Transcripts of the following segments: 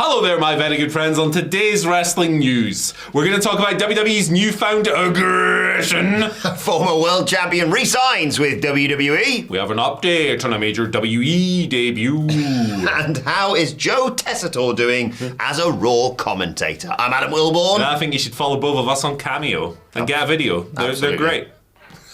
Hello there, my very good friends. On today's wrestling news, we're going to talk about WWE's newfound aggression. Former world champion resigns with WWE. We have an update on a major WWE debut. And how is Joe Tessitore doing as a Raw commentator? I'm Adam Wilborn. I think you should follow both of us on Cameo and get a video. They're great.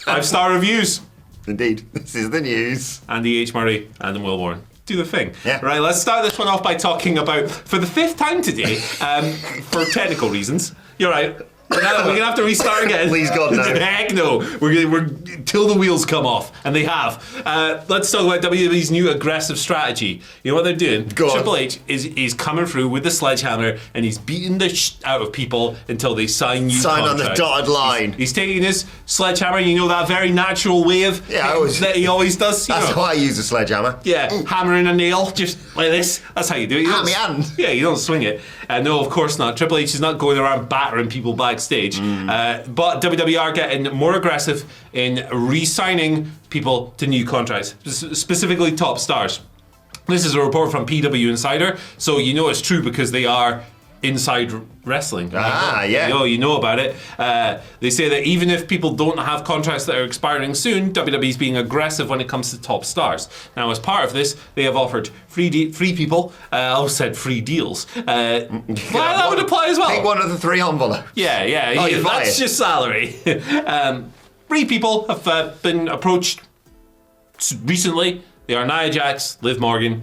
5-star reviews. Indeed, this is the news. Andy H. Murray, Adam Wilborn. Do the thing. Yeah. Right, let's start this one off by talking about, for the 5th time today, for technical reasons. You're right. We're going to have to restart again. Please God, no. Heck no. We're till the wheels come off, and they have. Let's talk about WWE's new aggressive strategy. You know what they're doing? Triple H is coming through with the sledgehammer, and he's beating the out of people until they sign new contracts. On the dotted line. He's taking his sledgehammer, you know, that very natural wave that he always does. That's how I use a sledgehammer. Yeah, hammering a nail, just like this. That's how you do it. Hammy hand. Yeah, you don't swing it. No, of course not. Triple H is not going around battering people backstage. But WWE are getting more aggressive in re-signing people to new contracts, specifically top stars. This is a report from PW Insider, so you know it's true because they are inside wrestling. Yeah. You know about it. They say that even if people don't have contracts that are expiring soon, WWE's being aggressive when it comes to top stars. Now, as part of this, they have offered free people. I almost said free deals. That would apply as well. Take one of the 3 envelopes. Yeah. That's your salary. 3 people have been approached recently. They are Nia Jax, Liv Morgan,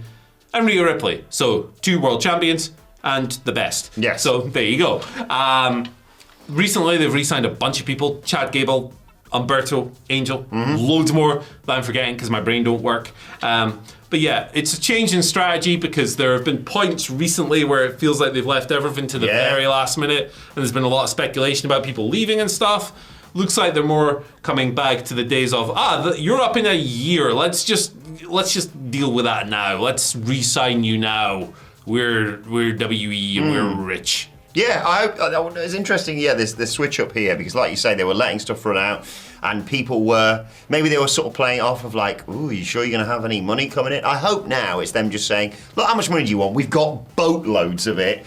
and Rhea Ripley. So 2 world champions and the best. Yes. So there you go. Recently, they've re-signed a bunch of people. Chad Gable, Umberto, Angel, loads more that I'm forgetting because my brain don't work. But yeah, it's a change in strategy because there have been points recently where it feels like they've left everything to the very last minute, and there's been a lot of speculation about people leaving and stuff. Looks like they're more coming back to the days of you're up in a year. Let's just deal with that now. Let's re-sign you now. We're WE and we're rich. Yeah, it's interesting. Yeah, there's the switch up here because, like you say, they were letting stuff run out, and people were sort of playing off of like, "Ooh, you sure you're going to have any money coming in?" I hope now it's them just saying, "Look, how much money do you want? We've got boatloads of it.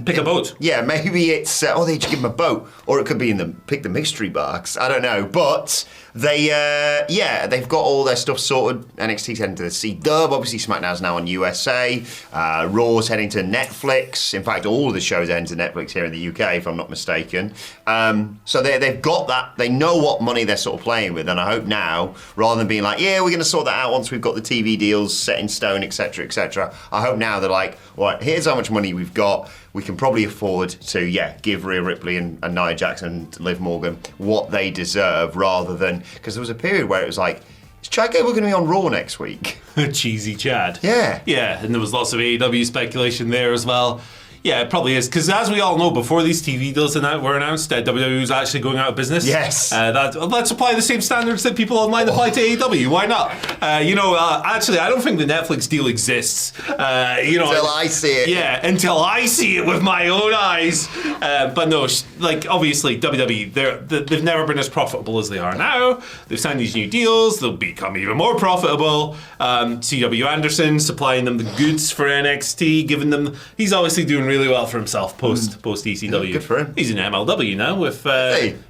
Pick a boat." Yeah, maybe it's they just give them a boat, or it could be pick the mystery box. I don't know, but they've got all their stuff sorted. NXT's heading to the C-Dub. Obviously, SmackDown's now on USA. Raw's heading to Netflix. In fact, all of the shows are heading to Netflix here in the UK, if I'm not mistaken. So they've got that. They know what money they're sort of playing with, and I hope now, rather than being like, yeah, we're going to sort that out once we've got the TV deals set in stone, etc., etc. I hope now they're like, well, here's how much money we've got. We can probably afford to, give Rhea Ripley and Nia Jax and Liv Morgan what they deserve, rather than, because there was a period where it was like, is Chad Gable going to be on Raw next week? Cheesy Chad. Yeah. Yeah, and there was lots of AEW speculation there as well. Yeah, it probably is. Because as we all know, before these TV deals were announced, WWE was actually going out of business. Yes. Let's apply the same standards that people online apply to AEW. Why not? Actually, I don't think the Netflix deal exists. Until I see it. Yeah, until I see it with my own eyes. But no, obviously, WWE, they've never been as profitable as they are now. They've signed these new deals. They'll become even more profitable. C.W. Anderson supplying them the goods for NXT, giving them... He's obviously doing really well for himself post ECW. Good for him. He's in MLW now with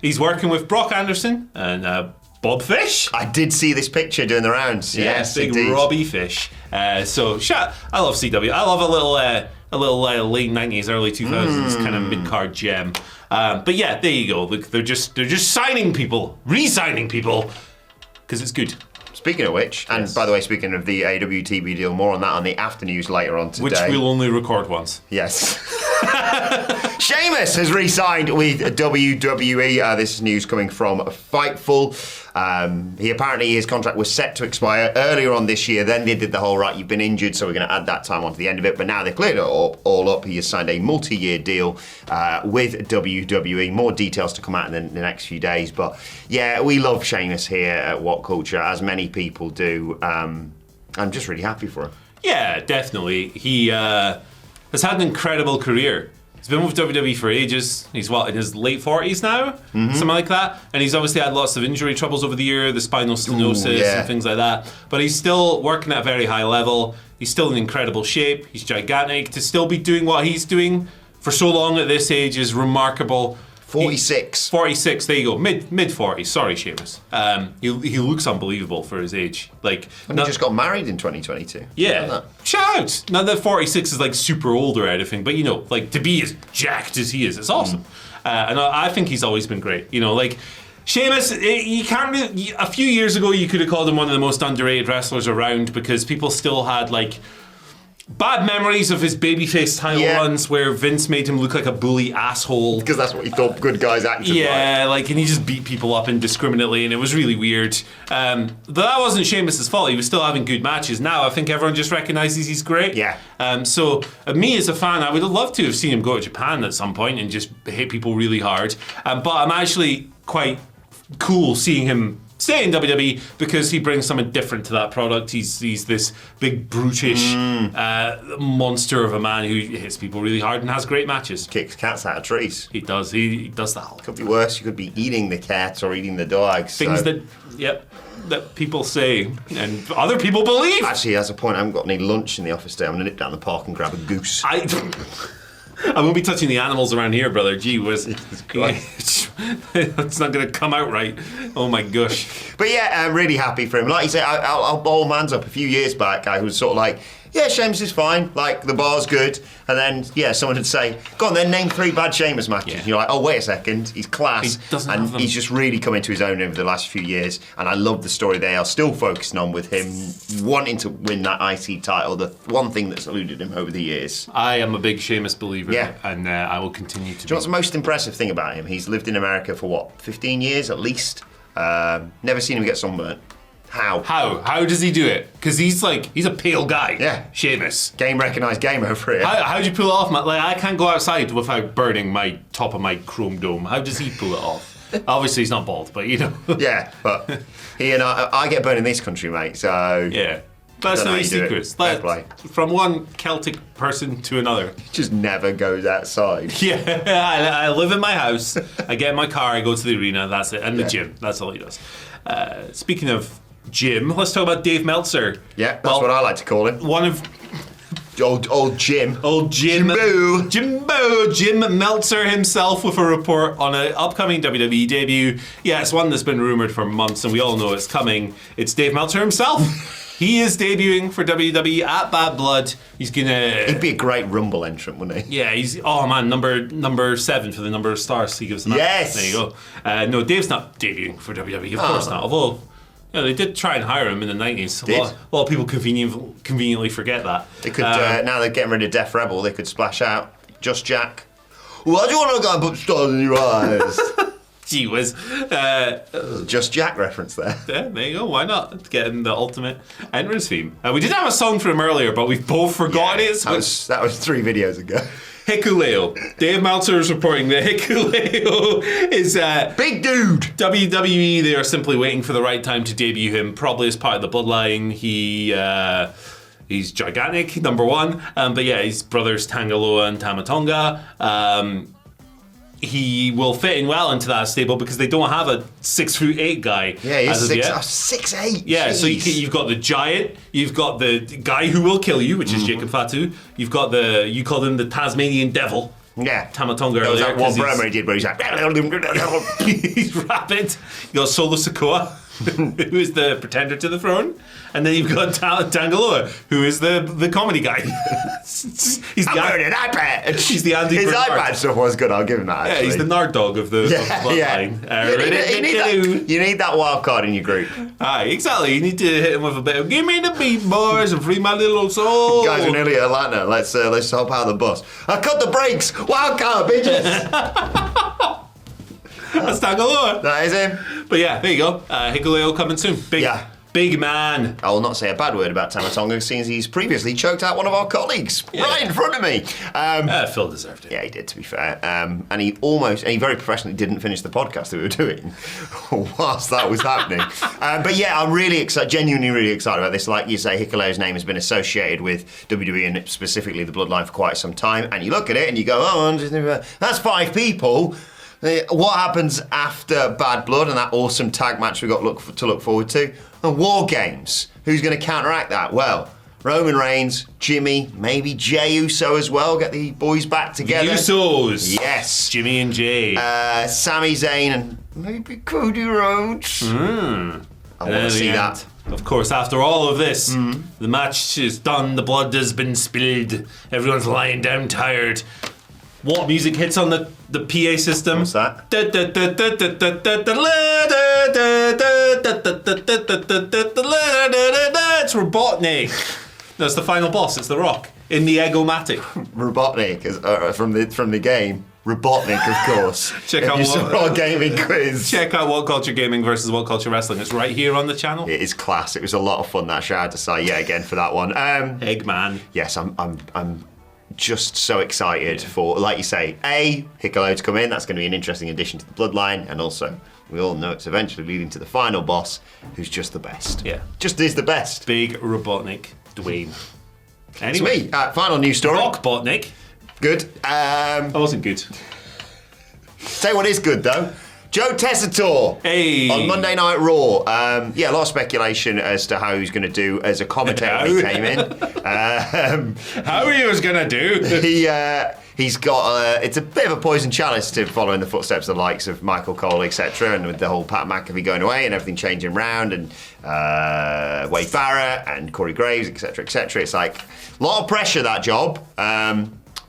he's working with Brock Anderson and Bob Fish. I did see this picture doing the rounds. Yes, big indeed. Robbie Fish. I love CW. I love a little late 90s, early 2000s kind of mid-card gem. But yeah, there you go. Look, they're just signing people, re-signing people, because it's good. Speaking of which, and by the way, speaking of the AWTB deal, more on that on the after news later on today. Which we'll only record once. Yes. Sheamus has re-signed with WWE. This is news coming from Fightful. His contract was set to expire earlier on this year. Then they did the whole, you've been injured, so we're going to add that time onto the end of it. But now they've cleared it all up. He has signed a multi-year deal with WWE. More details to come out in the next few days. But yeah, we love Sheamus here at What Culture, as many people do. I'm just really happy for him. Yeah, definitely. He has had an incredible career. He's been with WWE for ages. He's in his late 40s now, something like that. And he's obviously had lots of injury troubles over the year, the spinal stenosis and things like that. But he's still working at a very high level. He's still in incredible shape. He's gigantic. To still be doing what he's doing for so long at this age is remarkable. 46. 46, there you go. Mid 40s. Sorry, Sheamus. He looks unbelievable for his age. Like, And he just got married in 2022. yeah. Shout out. Not that 46 is like super old or anything, but like to be as jacked as he is, it's awesome. And I think he's always been great. Like, Sheamus, you can't really, a few years ago you could have called him one of the most underrated wrestlers around because people still had like bad memories of his babyface title runs where Vince made him look like a bully asshole. Because that's what he thought good guys acted like, and he just beat people up indiscriminately, and it was really weird. But that wasn't Sheamus's fault. He was still having good matches. Now I think everyone just recognizes he's great. Yeah. So me as a fan, I would have loved to have seen him go to Japan at some point and just hit people really hard. But I'm actually quite cool seeing him stay in WWE because he brings something different to that product. He's this big brutish monster of a man who hits people really hard and has great matches. Kicks cats out of trees. He does. He does that. Could be worse. You could be eating the cats or eating the dogs. Things that people say and other people believe. Actually, as a point, I haven't got any lunch in the office today. I'm going to nip down the park and grab a goose. I won't be touching the animals around here, brother. Gee whiz. It's not going to come out right. Oh my gosh. But yeah, I'm really happy for him. Like you say, I'll bowl man's up a few years back. I was sort of like, yeah, Sheamus is fine. Like, the bar's good. And then, someone would say, go on then, name 3 bad Sheamus matches. Yeah. And you're like, oh, wait a second. He's class. He doesn't have them. He's just really come into his own over the last few years. And I love the story they are still focusing on with him wanting to win that IC title. The one thing that's eluded him over the years. I am a big Sheamus believer. Yeah. And I will continue to Do you know what's the most impressive thing about him? He's lived in America for, 15 years at least? Never seen him get sunburnt. How? How does he do it? Because he's a pale guy. Yeah. Sheamus. Game recognised game over here. How do you pull it off, man? Like, I can't go outside without burning my top of my chrome dome. How does he pull it off? Obviously, he's not bald, but Yeah, but he and I get burned in this country, mate, so... Yeah. That's no secrets. From one Celtic person to another. He just never goes outside. Yeah, I live in my house, I get in my car, I go to the arena, that's it. And the gym, that's all he does. Speaking of gym, let's talk about Dave Meltzer. Yeah, that's what I like to call him. One of... Old Jim. Old Jim. Jimbo. Jim Meltzer himself with a report on an upcoming WWE debut. Yeah, it's one that's been rumored for months and we all know it's coming. It's Dave Meltzer himself. He is debuting for WWE at Bad Blood. He's gonna... He'd be a great Rumble entrant, wouldn't he? Yeah, he's... Oh, man, number 7 for the number of stars he gives them. Yes! There you go. No, Dave's not debuting for WWE, of course not. Although... they did try and hire him in the 90s. A lot of people conveniently forget that. They could, now they're getting rid of Def Rebel, they could splash out Just Jack. Why do you want to go and put stars in your eyes? Gee whiz. Just Jack reference there. Yeah, there you go. Why not? Getting the ultimate entrance theme. We did have a song for him earlier, but we've both forgotten it. That was 3 videos ago. Hikuleo. Dave Meltzer is reporting that Hikuleo is... big dude! WWE, they are simply waiting for the right time to debut him, probably as part of the Bloodline. He's gigantic, number 1. But yeah, his brothers Tangaloa and Tamatonga. He will fit in well into that stable because they don't have a 6'8" guy. Yeah, he's 6'8". Yeah, Jeez. so you've got the giant, you've got the guy who will kill you, which is Jacob Fatu. You've got you called him the Tasmanian Devil. Yeah. Tamatonga There was earlier. that one promo he did where he's like... He's rapid. You got Solo Sikoa, who is the pretender to the throne. And then you've got Tangaloa, who is the comedy guy. He's I'm wearing an iPad. He's the Andy His Bernard. iPad stuff was good, I'll give him that, actually. Yeah, he's the nard dog of the Bloodline. You need that wild card in your group. Aye, exactly. You need to hit him with a bit of "Give me the beat, boys, and free my little soul." Guys, we're nearly at Atlanta. Let's hop out of the bus. I cut the brakes. Wild card, bitches. That's Tangaloa. That is him. But yeah, there you go. Hikuleo coming soon. Big Big man. I will not say a bad word about Tama Tonga, seeing as he's previously choked out one of our colleagues right in front of me. Phil deserved it. Yeah, he did, to be fair. And he very professionally didn't finish the podcast that we were doing whilst that was happening. But yeah, I'm really excited, genuinely really excited about this. Like you say, Hikaru's name has been associated with WWE and specifically the Bloodline for quite some time. And you look at it and you go, oh, that's 5 people. What happens after Bad Blood and that awesome tag match we got to look forward to? And War Games. Who's going to counteract that? Well, Roman Reigns, Jimmy, maybe Jey Uso as well. Get the boys back together. Usos. Yes. Jimmy and Jey. Sami Zayn and maybe Cody Rhodes. I want to see that. Of course, after all of this, the match is done. The blood has been spilled. Everyone's lying down tired. What music hits on the PA system? What's that? It's Robotnik. That's the final boss. It's The Rock in the Egomatic. Robotnik is, from the game. Robotnik, of course. Check out our gaming quiz. Check out What Culture Gaming versus What Culture Wrestling. It's right here on the channel. It is class. It was a lot of fun. That shout out to say yet again for that one. Eggman. Yes, I'm just so excited for, like you say, Hikaru to come in. That's going to be an interesting addition to the Bloodline, and also we all know it's eventually leading to the final boss, who's just the best. Yeah, just is the best. Big Robotnik, Dwayne. Anyway, it's me. Final news story. Rockbotnik. Good. That wasn't good. Tell you what is good though. Joe Tessitore on Monday Night Raw. A lot of speculation as to how he's going to do as a commentator when he came in. How he was going to do? He's got it's a bit of a poison chalice to follow in the footsteps of the likes of Michael Cole, etc. And with the whole Pat McAfee going away and everything changing round, and Wade Barrett and Corey Graves, etc., etc. It's like a lot of pressure, that job.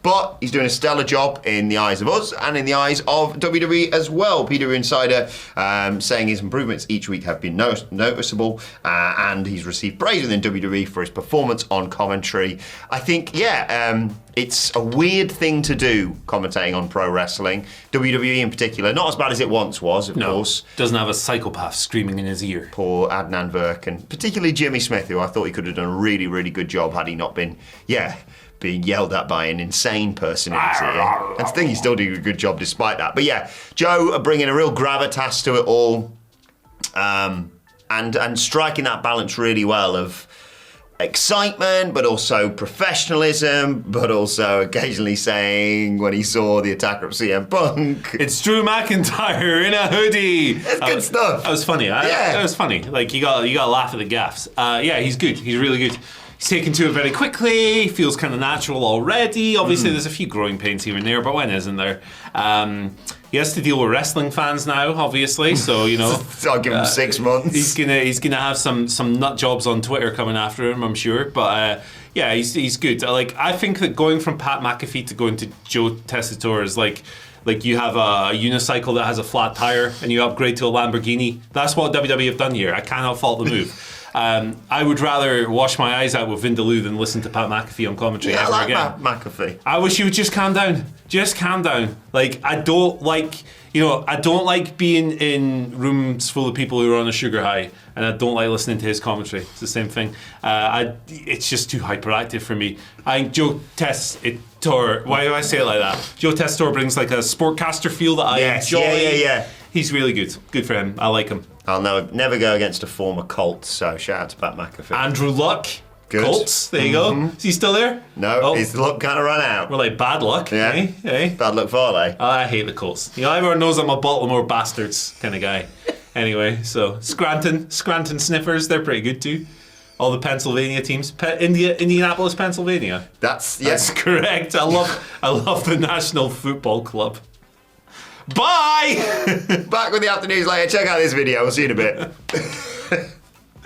But he's doing a stellar job in the eyes of us and in the eyes of WWE as well. PW Insider saying his improvements each week have been noticeable, and he's received praise within WWE for his performance on commentary. I think, it's a weird thing to do, commentating on pro wrestling. WWE in particular, not as bad as it once was, of course. Doesn't have a psychopath screaming in his ear. Poor Adnan Virk, and particularly Jimmy Smith, who I thought he could have done a really, really good job had he not been, being yelled at by an insane person in his ear. And I think he's still doing a good job despite that. But Joe bringing a real gravitas to it all, and striking that balance really well of excitement, but also professionalism, but also occasionally saying when he saw the attacker of CM Punk, "It's Drew McIntyre in a hoodie." It's good stuff. That was funny. That was funny. Like you got to laugh at the gaffes. He's good. He's really good. He's taken to it very quickly, feels kind of natural already. Obviously, there's a few growing pains here and there, but when isn't there? He has to deal with wrestling fans now, obviously, so, So I'll give him 6 months. He's gonna have some nut jobs on Twitter coming after him, I'm sure. But, he's good. I think that going from Pat McAfee to going to Joe Tessitore is like you have a unicycle that has a flat tire and you upgrade to a Lamborghini. That's what WWE have done here. I cannot fault the move. I would rather wash my eyes out with Vindaloo than listen to Pat McAfee on commentary ever again. I like McAfee. I wish you would just calm down. Just calm down. I don't like being in rooms full of people who are on a sugar high, and I don't like listening to his commentary. It's the same thing. It's just too hyperactive for me. I think Joe Tessitore, why do I say it like that? Joe Tessitore brings like a sportcaster feel that I enjoy. Yeah. He's really good. Good for him. I like him. I'll never go against a former Colt, so shout out to Pat McAfee. Andrew Luck. Good. Colts, there you go. Is he still there? No, his luck kind of run out. We're like, bad luck. Yeah. Bad luck Farley. I hate the Colts. Everyone knows I'm a Baltimore bastards kind of guy. Anyway, so Scranton Sniffers, they're pretty good too. All the Pennsylvania teams. Indianapolis, Pennsylvania. That's correct. I love the National Football Club. Bye! Back with the afternoons later. Check out this video. We'll see you in a bit.